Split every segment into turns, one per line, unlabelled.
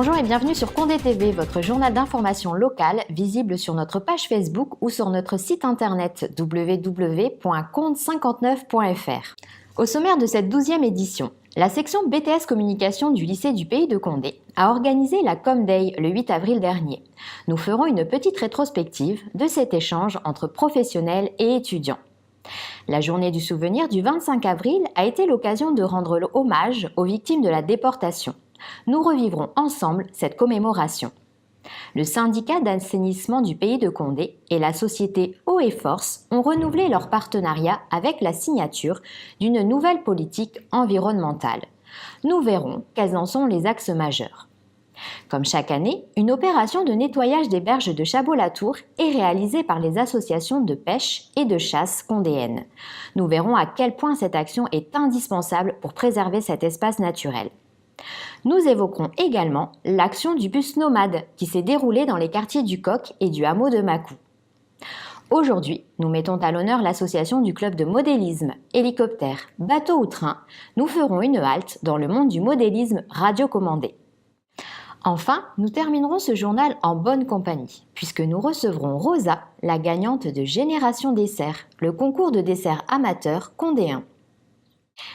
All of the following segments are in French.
Bonjour et bienvenue sur Condé TV, votre journal d'information locale visible sur notre page Facebook ou sur notre site internet www.conde59.fr. Au sommaire de cette 12e édition, la section BTS Communication du lycée du Pays de Condé a organisé la Com Day le 8 avril dernier. Nous ferons une petite rétrospective de cet échange entre professionnels et étudiants. La journée du souvenir du 25 avril a été l'occasion de rendre hommage aux victimes de la déportation. Nous revivrons ensemble cette commémoration. Le syndicat d'assainissement du Pays de Condé et la société Eau et Force ont renouvelé leur partenariat avec la signature d'une nouvelle politique environnementale. Nous verrons quels en sont les axes majeurs. Comme chaque année, une opération de nettoyage des berges de Chabot-la-Tour est réalisée par les associations de pêche et de chasse condéennes. Nous verrons à quel point cette action est indispensable pour préserver cet espace naturel. Nous évoquerons également l'action du bus nomade qui s'est déroulée dans les quartiers du Coq et du hameau de Macou. Aujourd'hui, nous mettons à l'honneur l'association du club de modélisme, hélicoptère, bateau ou train. Nous ferons une halte dans le monde du modélisme radiocommandé. Enfin, nous terminerons ce journal en bonne compagnie, puisque nous recevrons Rosa, la gagnante de Génération Dessert, le concours de dessert amateur condéen.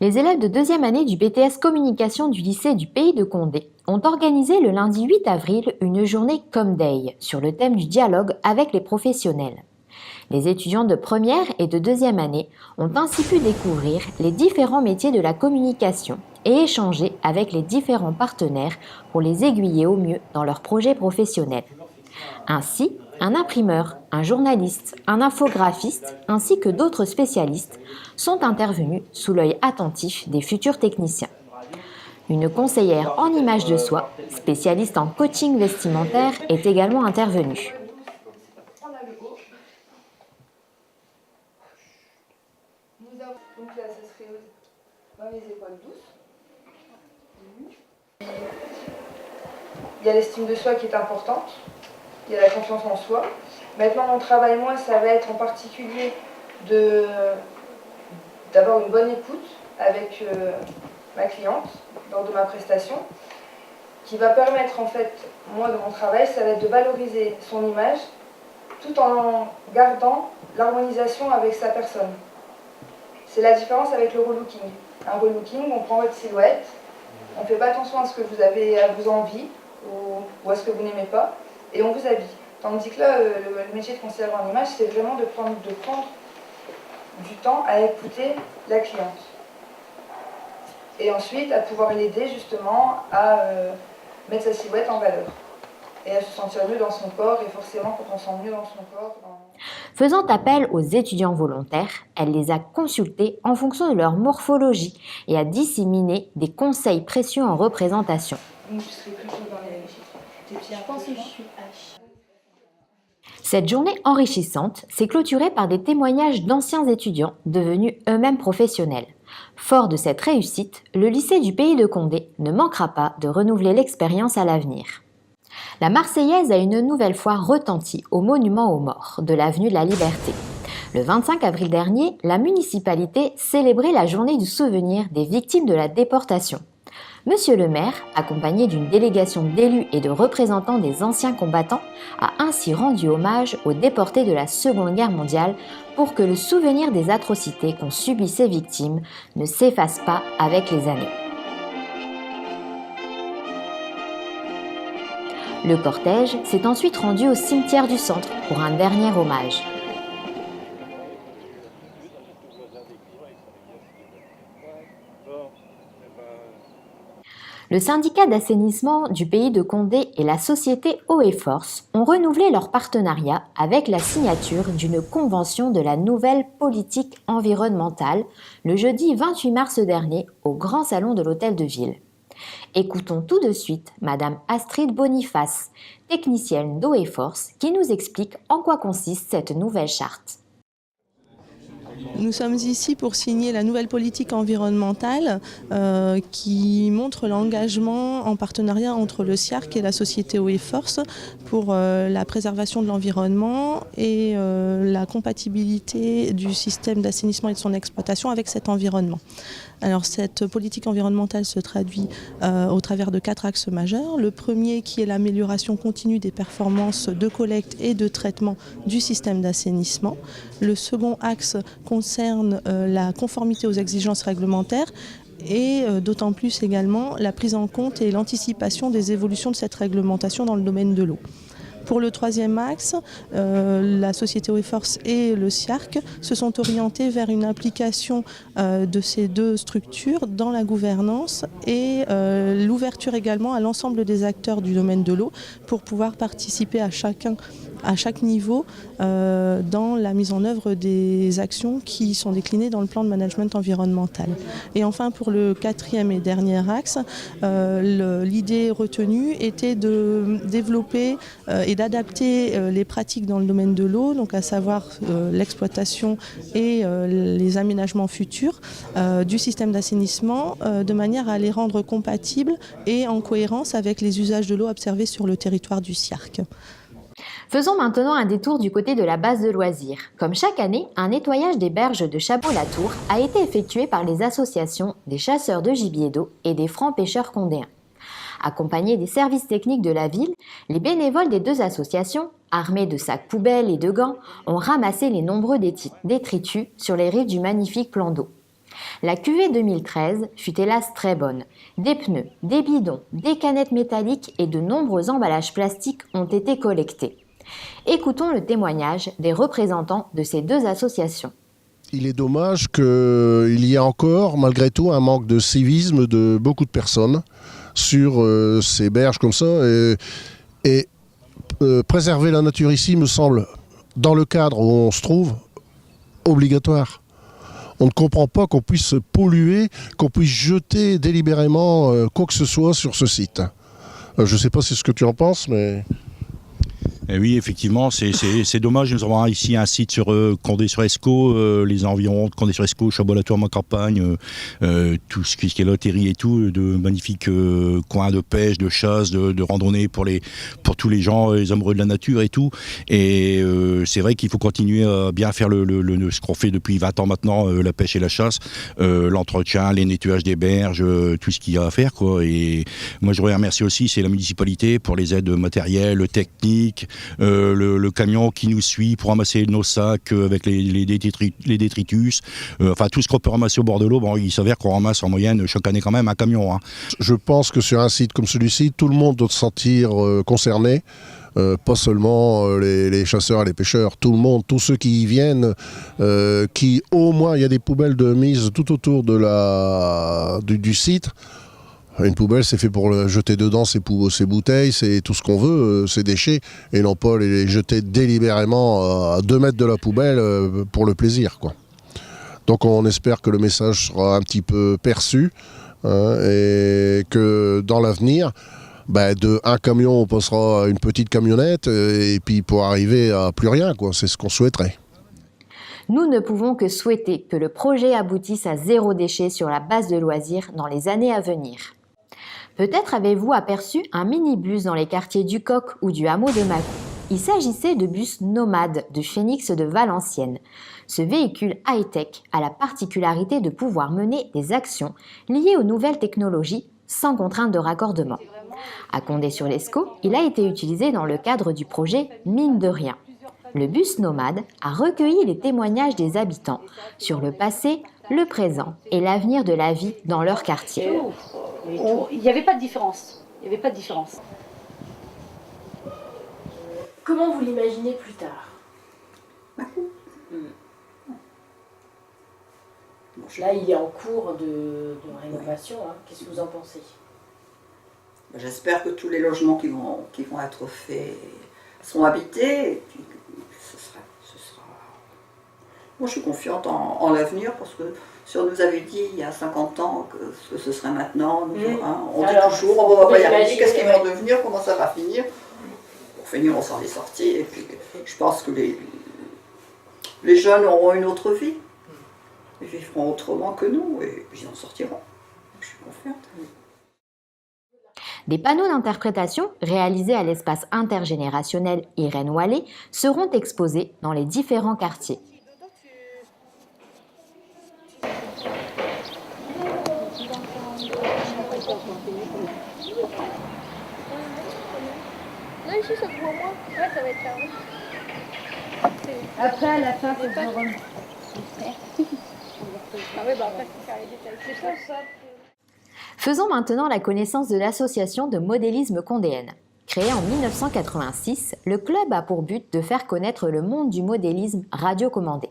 Les élèves de 2e année du BTS Communication du lycée du Pays de Condé ont organisé le lundi 8 avril une journée Com Day sur le thème du dialogue avec les professionnels. Les étudiants de 1e et de 2e année ont ainsi pu découvrir les différents métiers de la communication et échanger avec les différents partenaires pour les aiguiller au mieux dans leurs projets professionnels. Ainsi, un imprimeur, un journaliste, un infographiste ainsi que d'autres spécialistes sont intervenus sous l'œil attentif des futurs techniciens. Une conseillère en image de soi, spécialiste en coaching vestimentaire, est également intervenue.
Donc là, ça serait dans les épaules douces. Il y a l'estime de soi qui est importante. Il y a la confiance en soi. Maintenant, mon travail, moi, ça va être en particulier d'avoir une bonne écoute avec ma cliente lors de ma prestation, qui va permettre, en fait, moi, de mon travail, ça va être de valoriser son image tout en gardant l'harmonisation avec sa personne. C'est la différence avec le relooking. Un relooking, on prend votre silhouette, on ne fait pas attention à ce que vous avez à vos envies ou à ce que vous n'aimez pas, et on vous habille. Tandis que là, le métier de conseillère en image, c'est vraiment de prendre du temps à écouter la cliente. Et ensuite, à pouvoir l'aider justement à mettre sa silhouette en valeur. Et à se sentir mieux dans son corps, et forcément, quand on se sent mieux dans son corps...
Faisant appel aux étudiants volontaires, elle les a consultés en fonction de leur morphologie et a disséminé des conseils précieux en représentation.
Donc, je serais plutôt dans les petits. Je pense que je suis H.
Cette journée enrichissante s'est clôturée par des témoignages d'anciens étudiants devenus eux-mêmes professionnels. Fort de cette réussite, le lycée du Pays de Condé ne manquera pas de renouveler l'expérience à l'avenir. La Marseillaise a une nouvelle fois retenti au monument aux morts de l'avenue de la Liberté. Le 25 avril dernier, la municipalité célébrait la journée du souvenir des victimes de la déportation. Monsieur le maire, accompagné d'une délégation d'élus et de représentants des anciens combattants, a ainsi rendu hommage aux déportés de la Seconde Guerre mondiale pour que le souvenir des atrocités qu'ont subies ces victimes ne s'efface pas avec les années. Le cortège s'est ensuite rendu au cimetière du centre pour un dernier hommage. Le syndicat d'assainissement du Pays de Condé et la société Eau et Force ont renouvelé leur partenariat avec la signature d'une convention de la nouvelle politique environnementale le jeudi 28 mars dernier au Grand Salon de l'Hôtel de Ville. Écoutons tout de suite Madame Astrid Boniface, technicienne d'Eau et Force, qui nous explique en quoi consiste cette nouvelle charte.
Nous sommes ici pour signer la nouvelle politique environnementale qui montre l'engagement en partenariat entre le SIARC et la société Eau et Force pour la préservation de l'environnement et la compatibilité du système d'assainissement et de son exploitation avec cet environnement. Alors cette politique environnementale se traduit au travers de 4 axes majeurs. Le premier qui est l'amélioration continue des performances de collecte et de traitement du système d'assainissement. Le second axe concerne la conformité aux exigences réglementaires et d'autant plus également la prise en compte et l'anticipation des évolutions de cette réglementation dans le domaine de l'eau. Pour le troisième axe, la société Eau et Force et le SIARC se sont orientés vers une implication de ces deux structures dans la gouvernance et l'ouverture également à l'ensemble des acteurs du domaine de l'eau pour pouvoir participer à chaque niveau dans la mise en œuvre des actions qui sont déclinées dans le plan de management environnemental. Et enfin, pour le quatrième et dernier axe, l'idée retenue était de développer et d'adapter les pratiques dans le domaine de l'eau, donc à savoir l'exploitation et les aménagements futurs du système d'assainissement de manière à les rendre compatibles et en cohérence avec les usages de l'eau observés sur le territoire du SIARC.
Faisons maintenant un détour du côté de la base de loisirs. Comme chaque année, un nettoyage des berges de Chabot-la-Tour a été effectué par les associations des chasseurs de gibier d'eau et des francs pêcheurs condéens. Accompagnés des services techniques de la ville, les bénévoles des deux associations, armés de sacs poubelles et de gants, ont ramassé les nombreux détritus sur les rives du magnifique plan d'eau. La cuvée 2013 fut hélas très bonne. Des pneus, des bidons, des canettes métalliques et de nombreux emballages plastiques ont été collectés. Écoutons le témoignage des représentants de ces deux associations.
Il est dommage qu'il y ait encore, malgré tout, un manque de civisme de beaucoup de personnes sur ces berges comme ça. Et préserver la nature ici me semble, dans le cadre où on se trouve, obligatoire. On ne comprend pas qu'on puisse polluer, qu'on puisse jeter délibérément quoi que ce soit sur ce site. Je ne sais pas si c'est ce que tu en penses, mais...
Et oui, effectivement, c'est dommage. Nous avons ici un site sur Condé-sur-Escaut, les environs de Condé-sur-Escaut, Chabot-la-Tour, Campagne, tout ce qui est loterie et tout, de magnifiques coins de pêche, de chasse, de randonnée pour tous les gens, les amoureux de la nature et tout. Et c'est vrai qu'il faut continuer à bien faire ce qu'on fait depuis 20 ans maintenant, la pêche et la chasse, l'entretien, les nettoyages des berges, tout ce qu'il y a à faire, quoi. Et moi, je voudrais remercier aussi, c'est la municipalité pour les aides matérielles, techniques, le camion qui nous suit pour ramasser nos sacs avec les détritus, enfin tout ce qu'on peut ramasser au bord de l'eau. Bon, il s'avère qu'on ramasse en moyenne chaque année quand même un camion.
Je pense que sur un site comme celui-ci, tout le monde doit se sentir concerné. Pas seulement les chasseurs et les pêcheurs, tout le monde, tous ceux qui y viennent, qui au moins, il y a des poubelles de mise tout autour du site. Une poubelle, c'est fait pour jeter dedans ses bouteilles, c'est tout ce qu'on veut, ses déchets, et non pas les jeter délibérément à 2 mètres de la poubelle pour le plaisir, quoi. Donc on espère que le message sera un petit peu perçu, hein, et que dans l'avenir, de un camion, on passera à une petite camionnette, et puis pour arriver à plus rien, quoi. C'est ce qu'on souhaiterait.
Nous ne pouvons que souhaiter que le projet aboutisse à 0 déchet sur la base de loisirs dans les années à venir. Peut-être avez-vous aperçu un minibus dans les quartiers du Coq ou du hameau de Mâcon. Il s'agissait de bus nomades de Phénix de Valenciennes. Ce véhicule high-tech a la particularité de pouvoir mener des actions liées aux nouvelles technologies sans contrainte de raccordement. À Condé-sur-Escaut, il a été utilisé dans le cadre du projet Mine de Rien. Le bus nomade a recueilli les témoignages des habitants sur le passé, le présent et l'avenir de la vie dans leur quartier.
Il n'y avait pas de différence.
Comment vous l'imaginez plus tard? Là, il est en cours de rénovation. Hein. Qu'est-ce que vous en pensez?
J'espère que tous les logements qui vont être faits seront habités. Et puis, ce sera... Moi, je suis confiante en l'avenir parce que si on nous avait dit il y a 50 ans que ce serait maintenant, on dit toujours, on va y arriver, qu'est-ce qu'ils vont devenir, comment ça va finir. Pour finir, on s'en est sorti. Et puis, je pense que les jeunes auront une autre vie. ils vivront autrement que nous et ils en sortiront. Je suis confiante.
Des panneaux d'interprétation réalisés à l'espace intergénérationnel Irène Wallet seront exposés dans les différents quartiers.
Non, ici ça se voit moins. Ouais, ça va être là.
Après, à la fin, faut voir.
Ah ouais, bah après, faut faire les détails. C'est ça.
Faisons maintenant la connaissance de l'association de modélisme condéenne. Créée en 1986, le club a pour but de faire connaître le monde du modélisme radiocommandé.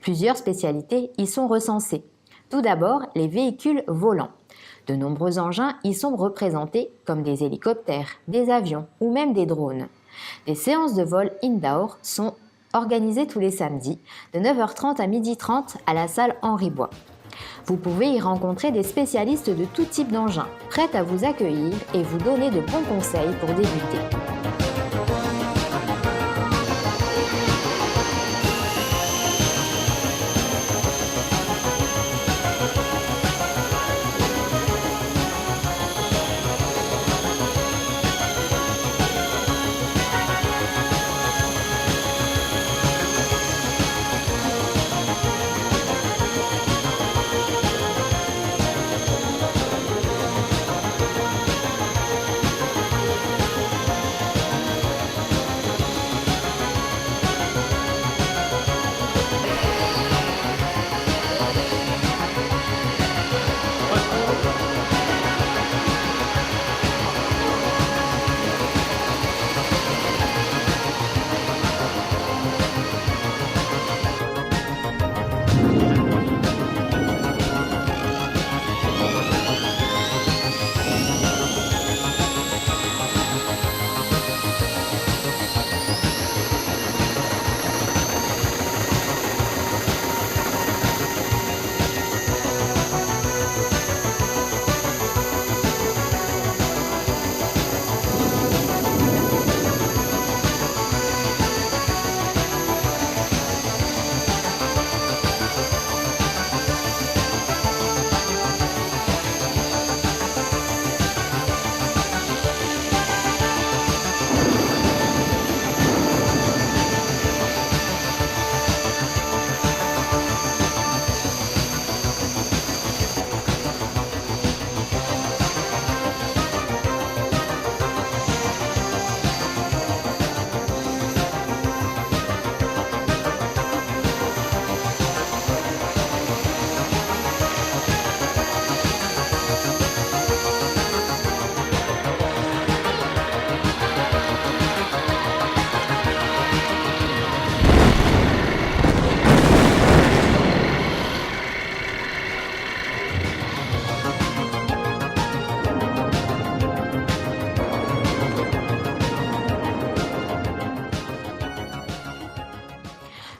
Plusieurs spécialités y sont recensées. Tout d'abord, les véhicules volants. De nombreux engins y sont représentés comme des hélicoptères, des avions ou même des drones. Des séances de vol indoor sont organisées tous les samedis de 9h30 à 12h30 à la salle Henri Bois. Vous pouvez y rencontrer des spécialistes de tout type d'engins, prêts à vous accueillir et vous donner de bons conseils pour débuter.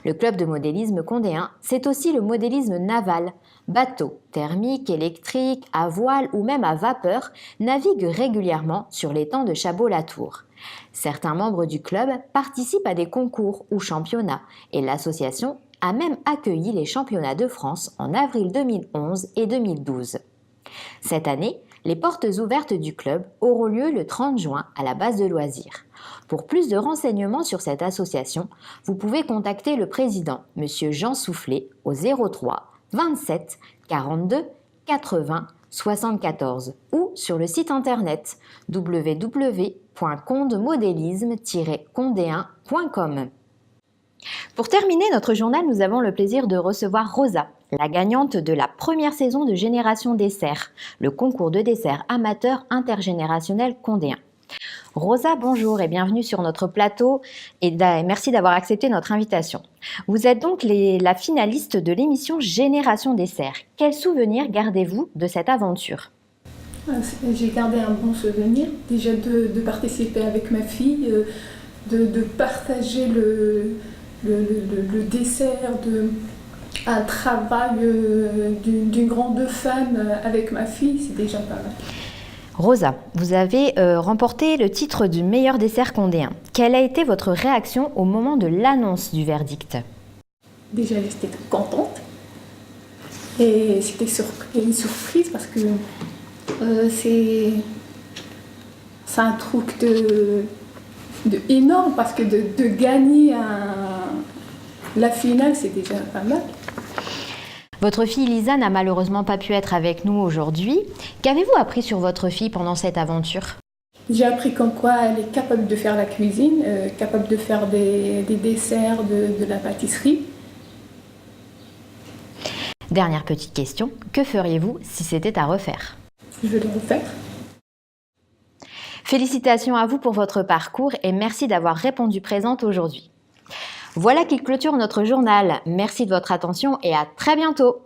Le club de modélisme condéen, c'est aussi le modélisme naval. Bateaux, thermiques, électriques, à voile ou même à vapeur naviguent régulièrement sur l'étang de Chabot-la-Tour. Certains membres du club participent à des concours ou championnats et l'association a même accueilli les championnats de France en avril 2011 et 2012. Cette année, les portes ouvertes du club auront lieu le 30 juin à la base de loisirs. Pour plus de renseignements sur cette association, vous pouvez contacter le président, M. Jean Soufflet, au 03 27 42 80 74 ou sur le site internet www.condemodélisme-condéen.com. Pour terminer notre journal, nous avons le plaisir de recevoir Rosa, la gagnante de la première saison de Génération Dessert, le concours de dessert amateur intergénérationnel condéen. Rosa, bonjour et bienvenue sur notre plateau et merci d'avoir accepté notre invitation. Vous êtes donc la finaliste de l'émission Génération Dessert. Quels souvenirs gardez-vous de cette aventure ?
J'ai gardé un bon souvenir, déjà de participer avec ma fille, de partager le dessert, un travail d'une grande femme avec ma fille, c'est déjà pas mal.
Rosa, vous avez remporté le titre du meilleur dessert condéen. Quelle a été votre réaction au moment de l'annonce du verdict ?
Déjà, j'étais contente. Et c'était une surprise parce que c'est un truc de énorme, parce que de gagner la finale, c'est déjà pas mal.
Votre fille Lisa n'a malheureusement pas pu être avec nous aujourd'hui. Qu'avez-vous appris sur votre fille pendant cette aventure?
J'ai appris comme quoi elle est capable de faire la cuisine, capable de faire des desserts, de la pâtisserie.
Dernière petite question, que feriez-vous si c'était à refaire?
Je vais le refaire.
Félicitations à vous pour votre parcours et merci d'avoir répondu présente aujourd'hui. Voilà qui clôture notre journal. Merci de votre attention et à très bientôt.